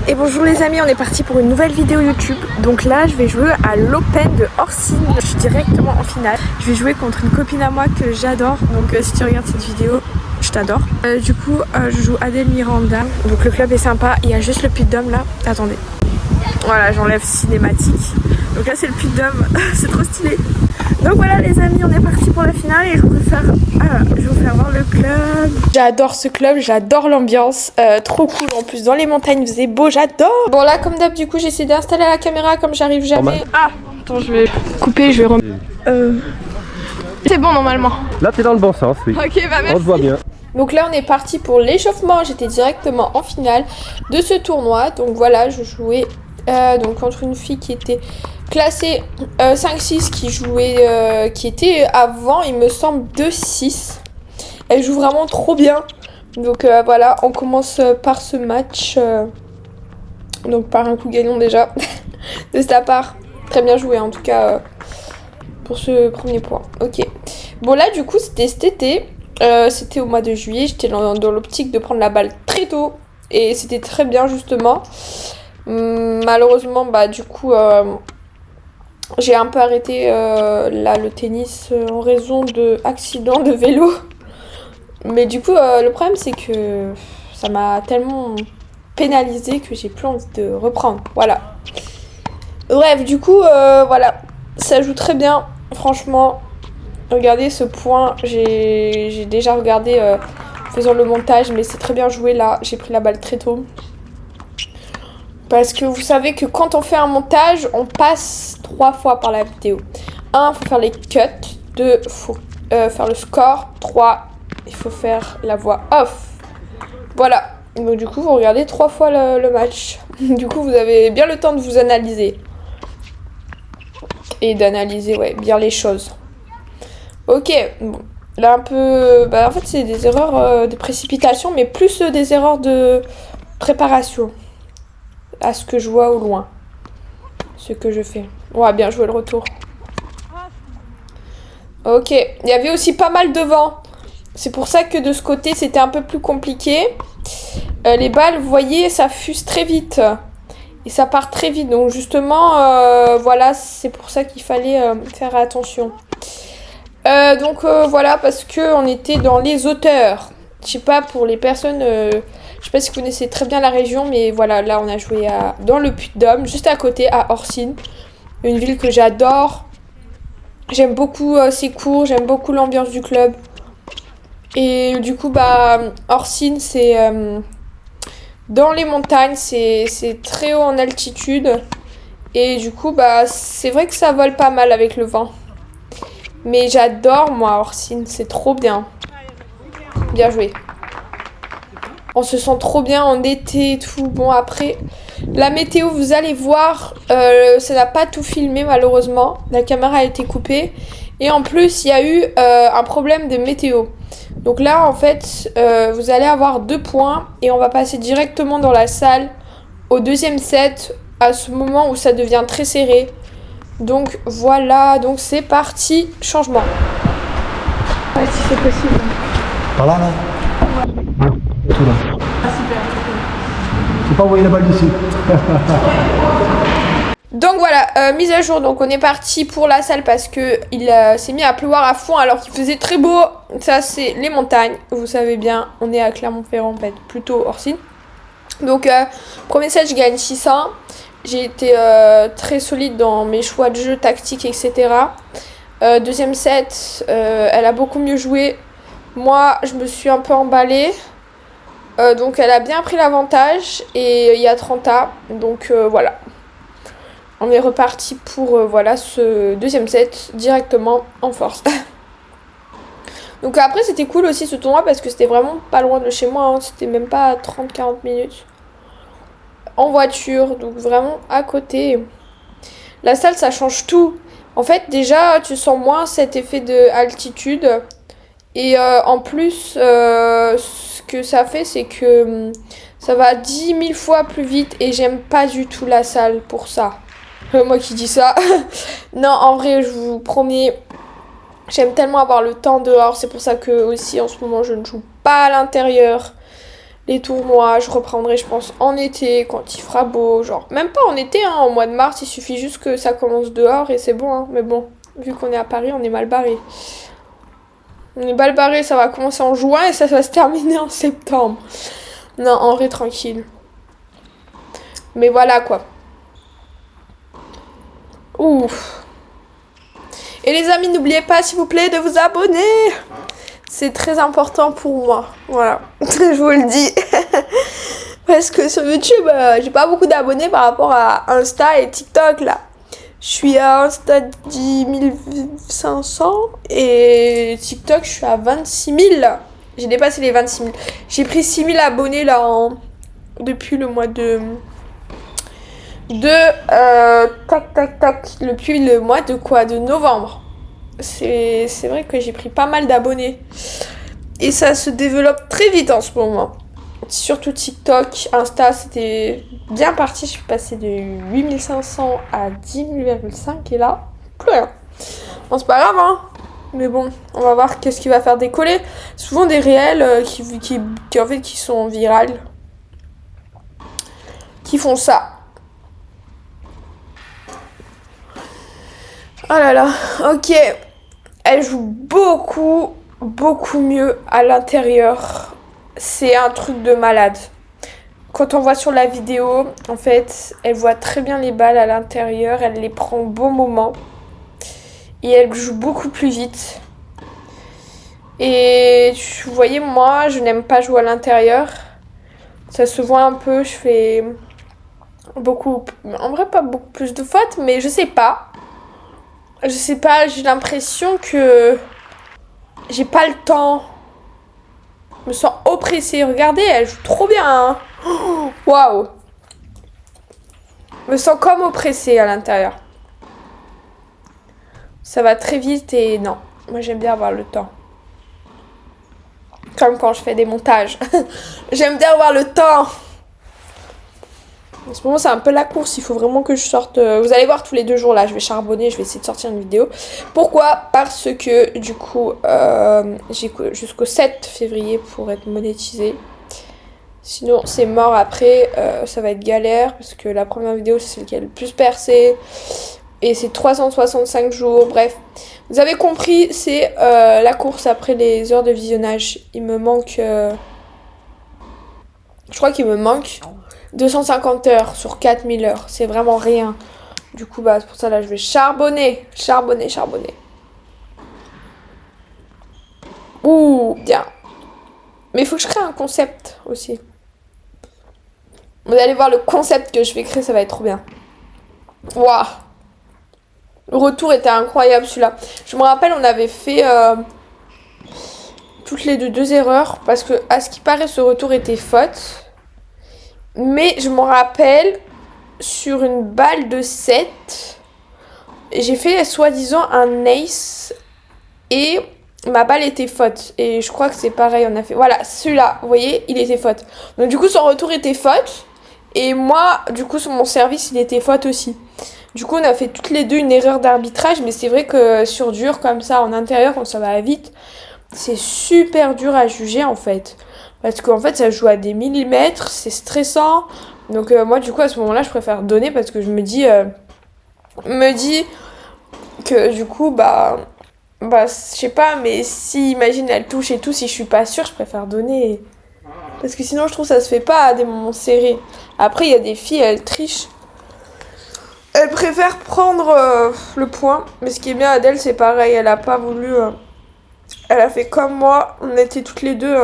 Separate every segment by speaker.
Speaker 1: Et bonjour les amis, on est parti pour une nouvelle vidéo YouTube. Donc là je vais jouer à l'Open de Orsine. Je suis directement en finale. Je vais jouer contre une copine à moi que j'adore. Donc si tu regardes cette vidéo, je t'adore. Du coup je joue Adèle Miranda. Donc le club est sympa, il y a juste le Puy-de-Dôme là. Attendez. Voilà, j'enlève cinématique. Donc là c'est le Puy-de-Dôme, c'est trop stylé. Donc voilà les amis, on est parti pour la finale et je vais vous faire voir le club. J'adore ce club, j'adore l'ambiance, trop cool en plus, dans les montagnes, il faisait beau, j'adore. Bon là comme d'hab du coup j'essaie d'installer la caméra comme j'arrive jamais. Ah, attends je vais couper, je vais remettre. C'est bon normalement.
Speaker 2: Là t'es dans le bon sens, oui.
Speaker 1: Ok, bah merci.
Speaker 2: On te voit bien.
Speaker 1: Donc là on est parti pour l'échauffement, j'étais directement en finale de ce tournoi. Donc voilà, je jouais donc contre une fille qui était classée 5-6 qui jouait, qui était avant il me semble 2-6. Elle joue vraiment trop bien. Donc voilà, on commence par ce match. Donc par un coup gagnant déjà de sa part. Très bien joué en tout cas pour ce premier point. Ok. Bon là du coup c'était cet été. C'était au mois de juillet, j'étais dans l'optique de prendre la balle très tôt et c'était très bien justement. Malheureusement bah du coup j'ai un peu arrêté là le tennis en raison de accident de vélo. Mais du coup le problème c'est que ça m'a tellement pénalisé que j'ai plus envie de reprendre. Voilà. Bref du coup voilà, ça joue très bien franchement. Regardez ce point, j'ai déjà regardé faisant le montage, mais c'est très bien joué là, j'ai pris la balle très tôt. Parce que vous savez que quand on fait un montage, on passe 3 fois par la vidéo. 1, il faut faire les cuts. 2, il faut faire le score. 3, il faut faire la voix off. Voilà, donc du coup vous regardez 3 fois le match. Du coup vous avez bien le temps de vous analyser. Et d'analyser ouais, bien les choses. Ok, bon, là un peu, bah en fait c'est des erreurs de précipitation, mais plus des erreurs de préparation à ce que je vois au loin, ce que je fais. Ouais, bien joué le retour. Ok, il y avait aussi pas mal de vent, c'est pour ça que de ce côté c'était un peu plus compliqué. Les balles, vous voyez, ça fuse très vite et ça part très vite, donc justement, voilà, c'est pour ça qu'il fallait faire attention. Donc voilà, parce que on était dans les hauteurs. Je sais pas pour les personnes, je sais pas si vous connaissez très bien la région, mais voilà, là on a joué dans le Puy-de-Dôme, juste à côté, à Orsine, une ville que j'adore. J'aime beaucoup ses cours, j'aime beaucoup l'ambiance du club. Et du coup, bah Orsine, c'est dans les montagnes, c'est très haut en altitude. Et du coup, bah c'est vrai que ça vole pas mal avec le vent. Mais j'adore moi Orsine, c'est trop bien. Bien joué. On se sent trop bien en été et tout. Bon après, la météo vous allez voir, ça n'a pas tout filmé malheureusement. La caméra a été coupée. Et en plus il y a eu un problème de météo. Donc là en fait, vous allez avoir 2 points. Et on va passer directement dans la salle au deuxième set. À ce moment où ça devient très serré. Donc voilà, donc c'est parti, changement. Ouais, si c'est possible.
Speaker 2: Par là, là. Ouais. Tout là.
Speaker 1: Ah super.
Speaker 2: Faut pas envoyer la balle dessus.
Speaker 1: Donc voilà, mise à jour, donc on est parti pour la salle parce que il s'est mis à pleuvoir à fond alors qu'il faisait très beau. Ça c'est les montagnes, vous savez bien, on est à Clermont-Ferrand, en fait, plutôt Orsine. Donc premier set je gagne 600. J'ai été très solide dans mes choix de jeu, tactique, etc. Deuxième set, elle a beaucoup mieux joué. Moi, je me suis un peu emballée. Donc, elle a bien pris l'avantage. Et il y a 30A. Donc, voilà. On est reparti pour voilà, ce deuxième set directement en force. Donc, après, c'était cool aussi ce tournoi parce que c'était vraiment pas loin de chez moi. Hein. C'était même pas à 30-40 minutes. En voiture, donc vraiment à côté. La salle, ça change tout. En fait, déjà, tu sens moins cet effet de altitude. Et en plus, ce que ça fait, c'est que ça va 10 000 fois plus vite. Et j'aime pas du tout la salle pour ça. Moi qui dis ça. Non, en vrai, je vous promets, j'aime tellement avoir le temps dehors. C'est pour ça que aussi, en ce moment, je ne joue pas à l'intérieur. les tournois, je reprendrai, je pense, en été, quand il fera beau. Genre, même pas en été, hein, en mois de mars, il suffit juste que ça commence dehors et c'est bon. Hein. Mais bon, vu qu'on est à Paris, on est mal barré. On est mal barré, ça va commencer en juin et ça va se terminer en septembre. Non, en vrai, tranquille. Mais voilà, quoi. Ouf. Et les amis, n'oubliez pas, s'il vous plaît, de vous abonner. C'est très important pour moi. Voilà, je vous le dis. Parce que sur YouTube, j'ai pas beaucoup d'abonnés par rapport à Insta et TikTok, là. Je suis à Insta 10 500 et TikTok, je suis à 26 000. J'ai dépassé les 26 000. J'ai pris 6 000 abonnés, là, depuis le mois depuis le mois de quoi? De novembre. C'est vrai que j'ai pris pas mal d'abonnés. Et ça se développe très vite en ce moment. Surtout TikTok, Insta, c'était bien parti. Je suis passée de 8500 à 10,5 et là, plus rien. Bon, c'est pas grave, hein. Mais bon, on va voir qu'est-ce qui va faire décoller. Souvent des réels qui sont virales. Qui font ça. Oh là là, ok. Elle joue beaucoup mieux à l'intérieur. C'est un truc de malade. Quand on voit sur la vidéo, en fait, elle voit très bien les balles à l'intérieur. Elle les prend au bon moment. Et elle joue beaucoup plus vite. Et vous voyez, moi, je n'aime pas jouer à l'intérieur. Ça se voit un peu, je fais beaucoup... En vrai, pas beaucoup plus de fautes, mais je sais pas. Je sais pas, j'ai l'impression que j'ai pas le temps. Je me sens oppressée. Regardez, elle joue trop bien. Hein. Waouh. Je me sens comme oppressée à l'intérieur. Ça va très vite et non. Moi, j'aime bien avoir le temps. Comme quand je fais des montages. J'aime bien avoir le temps. En ce moment, c'est un peu la course. Il faut vraiment que je sorte. Vous allez voir tous les 2 jours là. Je vais charbonner. Je vais essayer de sortir une vidéo. Pourquoi? Parce que du coup, j'ai jusqu'au 7 février pour être monétisée. Sinon, c'est mort après. Ça va être galère. Parce que la première vidéo, c'est celle qui a le plus percé. Et c'est 365 jours. Bref. Vous avez compris. C'est la course après les heures de visionnage. Il me manque... je crois qu'il me manque... 250 heures sur 4000 heures, c'est vraiment rien. Du coup, bah, c'est pour ça là, je vais charbonner. Ouh, bien. Mais il faut que je crée un concept aussi. Vous allez voir le concept que je vais créer, ça va être trop bien. Waouh. Le retour était incroyable celui-là. Je me rappelle, on avait fait toutes les 2 erreurs parce que, à ce qui paraît, ce retour était faute. Mais je me rappelle, sur une balle de 7, j'ai fait soi-disant un ace et ma balle était faute. Et je crois que c'est pareil, on a fait... Voilà, celui-là, vous voyez, il était faute. Donc du coup, son retour était faute. Et moi, du coup, sur mon service, il était faute aussi. Du coup, on a fait toutes les 2 une erreur d'arbitrage. Mais c'est vrai que sur dur, comme ça, en intérieur, quand ça va vite, c'est super dur à juger, en fait. Parce qu'en fait, ça joue à des millimètres, c'est stressant. Donc moi, du coup, à ce moment-là, je préfère donner parce que je me dis que du coup, je sais pas, mais si, imagine, elle touche et tout, si je suis pas sûre, je préfère donner. Parce que sinon, je trouve que ça se fait pas à des moments serrés. Après, il y a des filles, elles trichent. Elles préfèrent prendre le point. Mais ce qui est bien, Adèle, c'est pareil, elle a pas voulu... elle a fait comme moi, on était toutes les 2...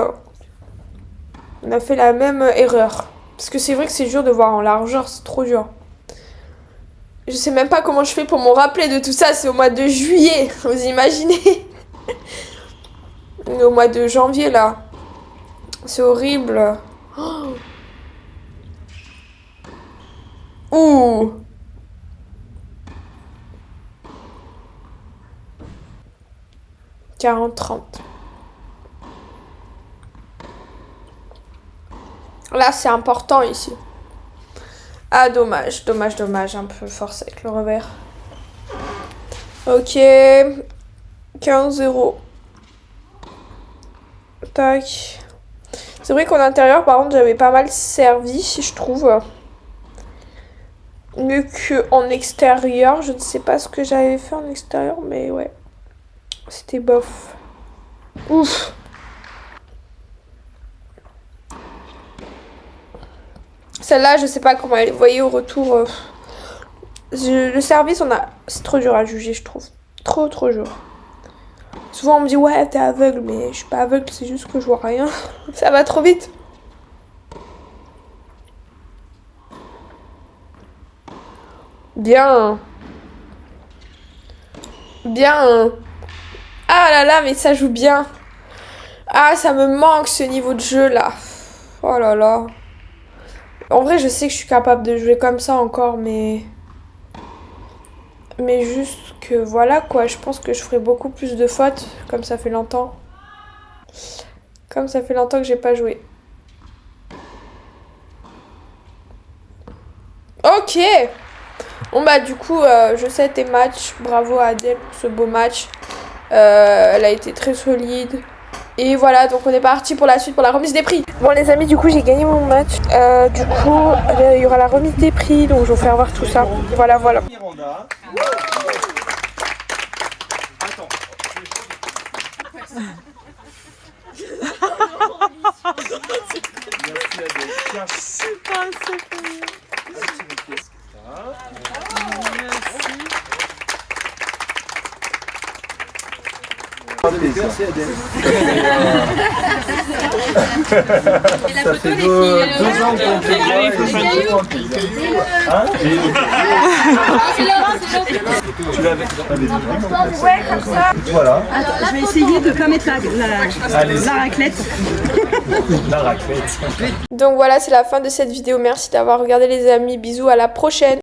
Speaker 1: on a fait la même erreur. Parce que c'est vrai que c'est dur de voir en largeur, c'est trop dur. Je sais même pas comment je fais pour me rappeler de tout ça, c'est au mois de juillet, vous imaginez? Au mois de janvier là. C'est horrible. Oh. Ouh. « 40-30. » Là, c'est important ici. Ah, dommage, un peu force avec le revers. Ok. 15-0. Tac. C'est vrai qu'en intérieur, par contre, j'avais pas mal servi, je trouve. Mieux qu'en extérieur. Je ne sais pas ce que j'avais fait en extérieur, mais ouais. C'était bof. Ouf. Celle-là, je sais pas comment elle est. Vous voyez, au retour... le service, c'est trop dur à juger, je trouve. Trop dur. Souvent, on me dit, ouais, t'es aveugle. Mais je suis pas aveugle, c'est juste que je vois rien. Ça va trop vite. Bien. Bien. Ah là là, mais ça joue bien. Ah, ça me manque ce niveau de jeu là. Oh là là. En vrai, je sais que je suis capable de jouer comme ça encore, mais juste que voilà quoi. Je pense que je ferai beaucoup plus de fautes, comme ça fait longtemps. Comme ça fait longtemps que j'ai pas joué. Ok. Bon bah du coup, je sais tes matchs. Bravo à Adèle pour ce beau match. Elle a été très solide. Et voilà, donc on est parti pour la suite, pour la remise des prix. Bon les amis, du coup j'ai gagné mon match. Du coup, il y aura la remise des prix, donc je vais vous faire voir tout ça. Voilà.
Speaker 2: Merci Adèle. Ça fait 2 ans qu'on fait ça et je suis content. Hein? Tu l'avais dit.
Speaker 1: Ouais, comme ça.
Speaker 2: Voilà.
Speaker 3: Je vais essayer de ne pas mettre la raclette.
Speaker 2: La raclette.
Speaker 1: Donc voilà, c'est la fin de cette vidéo. Merci d'avoir regardé les amis. Bisous, à la prochaine.